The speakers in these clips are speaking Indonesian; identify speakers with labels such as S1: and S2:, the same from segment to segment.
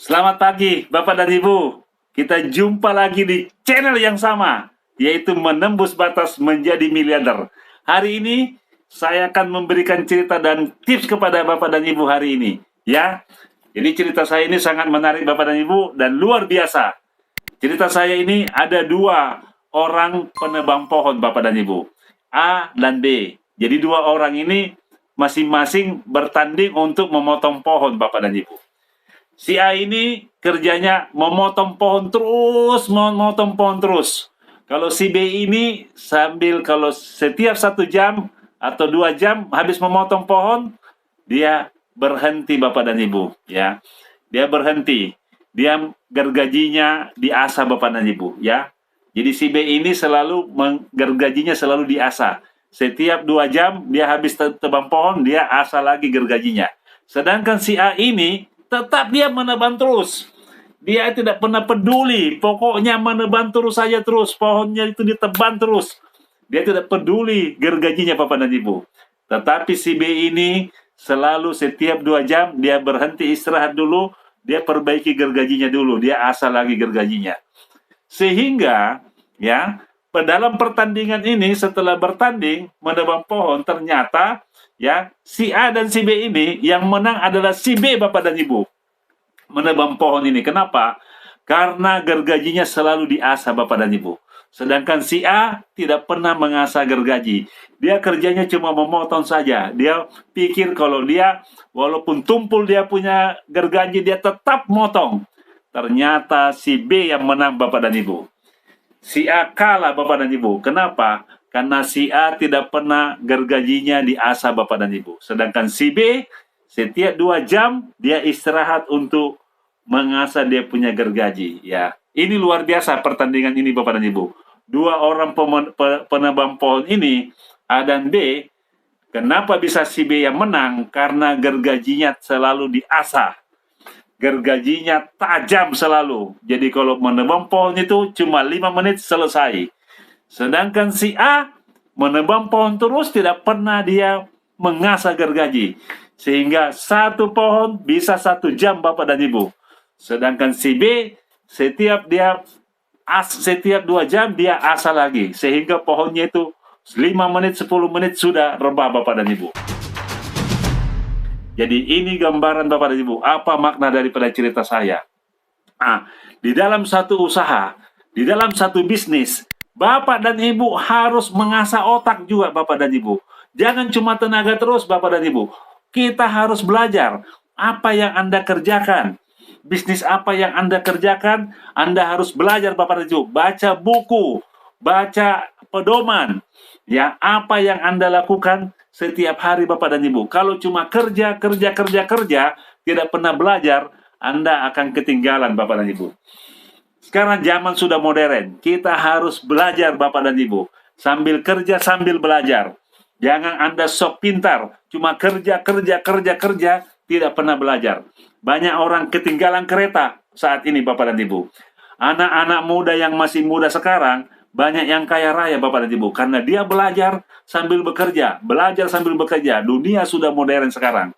S1: Selamat pagi, Bapak dan Ibu. Kita jumpa lagi di channel yang sama, yaitu Menembus Batas Menjadi Miliarder. Hari ini, saya akan memberikan cerita dan tips kepada Bapak dan Ibu hari ini. Ya, jadi cerita saya ini sangat menarik Bapak dan Ibu, dan luar biasa. Cerita saya ini ada dua orang penebang pohon Bapak dan Ibu. A dan B. Jadi dua orang ini masing-masing bertanding untuk memotong pohon Bapak dan Ibu. Si A ini kerjanya memotong pohon terus, memotong pohon terus. Kalau si B ini kalau setiap 1 jam atau 2 jam habis memotong pohon, dia berhenti Bapak dan Ibu. Ya, dia berhenti. Dia gergajinya diasah Bapak dan Ibu. Ya, jadi si B ini gergajinya selalu diasah. Setiap 2 jam dia habis tebang pohon, dia asah lagi gergajinya. Sedangkan si A ini tetap dia menebang terus. Dia tidak pernah peduli, pokoknya menebang terus saja terus, pohonnya itu ditebang terus. Dia tidak peduli gergajinya Bapak dan Ibu. Tetapi si B ini selalu setiap 2 jam dia berhenti istirahat dulu, dia perbaiki gergajinya dulu, dia asah lagi gergajinya. Sehingga ya, dalam pertandingan ini setelah bertanding menebang pohon, ternyata ya si A dan si B ini yang menang adalah si B Bapak dan Ibu. Menebang pohon ini. Kenapa? Karena gergajinya selalu diasah Bapak dan Ibu. Sedangkan si A tidak pernah mengasah gergaji. Dia kerjanya cuma memotong saja. Dia pikir kalau dia walaupun tumpul dia punya gergaji, dia tetap motong. Ternyata si B yang menang Bapak dan Ibu. Si A kalah Bapak dan Ibu. Kenapa? Karena si A tidak pernah gergajinya diasah Bapak dan Ibu. Sedangkan si B setiap 2 jam dia istirahat untuk mengasah dia punya gergaji. Ya, ini luar biasa pertandingan ini Bapak dan Ibu. Dua orang penebang pohon ini, A dan B, kenapa bisa si B yang menang? Karena gergajinya selalu diasah. Gergajinya tajam selalu. Jadi kalau menebang pohon itu cuma 5 menit selesai. Sedangkan si A menebang pohon terus, tidak pernah dia mengasah gergaji. Sehingga satu pohon bisa 1 jam Bapak dan Ibu. Sedangkan si B setiap 2 jam dia asah lagi. Sehingga pohonnya itu 5 menit, 10 menit sudah rebah Bapak dan Ibu. Jadi ini gambaran Bapak dan Ibu, apa makna daripada cerita saya. Di dalam satu usaha, di dalam satu bisnis, Bapak dan Ibu harus mengasah otak juga Bapak dan Ibu. Jangan cuma tenaga terus Bapak dan Ibu. Kita harus belajar apa yang Anda kerjakan. Bisnis apa yang Anda kerjakan, Anda harus belajar Bapak dan Ibu. Baca buku, baca pedoman. Ya, apa yang Anda lakukan setiap hari Bapak dan Ibu. Kalau cuma kerja, tidak pernah belajar, Anda akan ketinggalan Bapak dan Ibu. Sekarang zaman sudah modern. Kita harus belajar Bapak dan Ibu. Sambil kerja, sambil belajar. Jangan Anda sok pintar. Cuma kerja, tidak pernah belajar. Banyak orang ketinggalan kereta saat ini Bapak dan Ibu. Anak-anak muda yang masih muda sekarang, banyak yang kaya raya Bapak dan Ibu. Karena dia belajar sambil bekerja. Belajar sambil bekerja. Dunia sudah modern sekarang.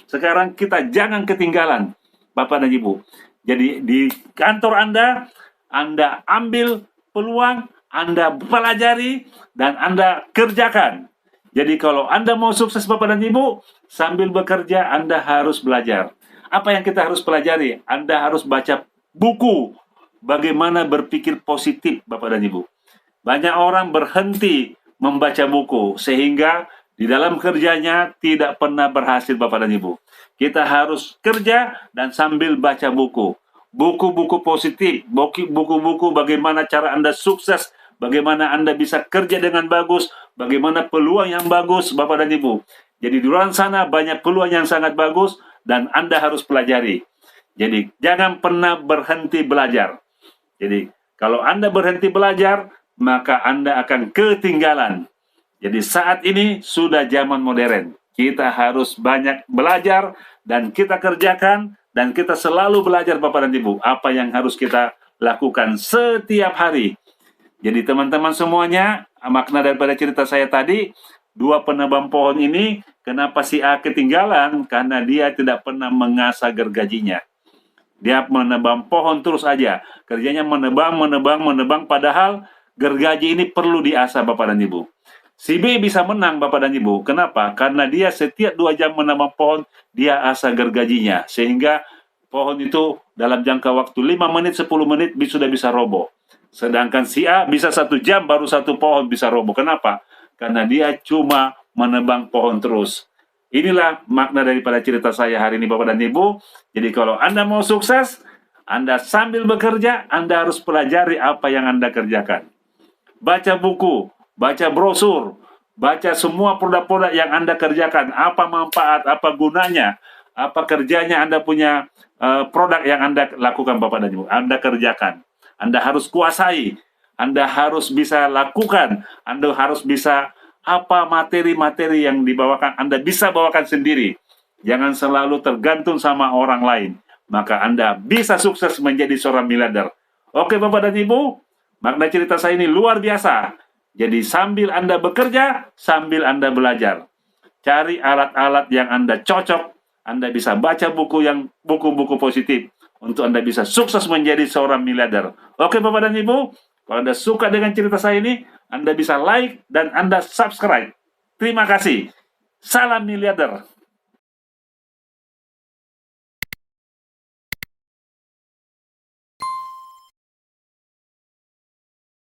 S1: Sekarang kita jangan ketinggalan Bapak dan Ibu. Jadi di kantor Anda ambil peluang, Anda pelajari, dan Anda kerjakan. Jadi kalau Anda mau sukses Bapak dan Ibu, sambil bekerja Anda harus belajar. Apa yang kita harus pelajari? Anda harus baca buku. Bagaimana berpikir positif Bapak dan Ibu. Banyak orang berhenti membaca buku, sehingga di dalam kerjanya tidak pernah berhasil Bapak dan Ibu. Kita harus kerja dan sambil baca buku. Buku-buku positif, buku-buku bagaimana cara Anda sukses, bagaimana Anda bisa kerja dengan bagus, bagaimana peluang yang bagus Bapak dan Ibu. Jadi di luar sana banyak peluang yang sangat bagus dan Anda harus pelajari. Jadi jangan pernah berhenti belajar. Jadi kalau Anda berhenti belajar, maka Anda akan ketinggalan. Jadi saat ini sudah zaman modern. Kita harus banyak belajar dan kita kerjakan, dan kita selalu belajar Bapak dan Ibu apa yang harus kita lakukan setiap hari. Jadi teman-teman semuanya, makna daripada cerita saya tadi, dua penebang pohon ini, kenapa si A ketinggalan? Karena dia tidak pernah mengasah gergajinya. Dia menebang pohon terus aja. Kerjanya menebang, padahal gergaji ini perlu diasah Bapak dan Ibu. Si B bisa menang Bapak dan Ibu. Kenapa? Karena dia setiap 2 jam menebang pohon, dia asah gergajinya. Sehingga pohon itu dalam jangka waktu 5 menit, 10 menit sudah bisa roboh. Sedangkan si A bisa 1 jam baru 1 pohon bisa roboh. Kenapa? Karena dia cuma menebang pohon terus. Inilah makna daripada cerita saya hari ini Bapak dan Ibu. Jadi kalau Anda mau sukses, Anda sambil bekerja, Anda harus pelajari apa yang Anda kerjakan. Baca buku, baca brosur, baca semua produk-produk yang Anda kerjakan, apa manfaat, apa gunanya, apa kerjanya Anda punya produk yang Anda lakukan Bapak dan Ibu. Anda kerjakan. Anda harus kuasai, Anda harus bisa lakukan, Anda harus bisa apa materi-materi yang dibawakan, Anda bisa bawakan sendiri. Jangan selalu tergantung sama orang lain. Maka Anda bisa sukses menjadi seorang miliarder. Oke Bapak dan Ibu, makna cerita saya ini luar biasa. Jadi sambil Anda bekerja, sambil Anda belajar. Cari alat-alat yang Anda cocok. Anda bisa baca buku-buku positif untuk Anda bisa sukses menjadi seorang miliarder. Oke Bapak dan Ibu, kalau Anda suka dengan cerita saya ini, Anda bisa like dan Anda subscribe. Terima kasih. Salam miliarder.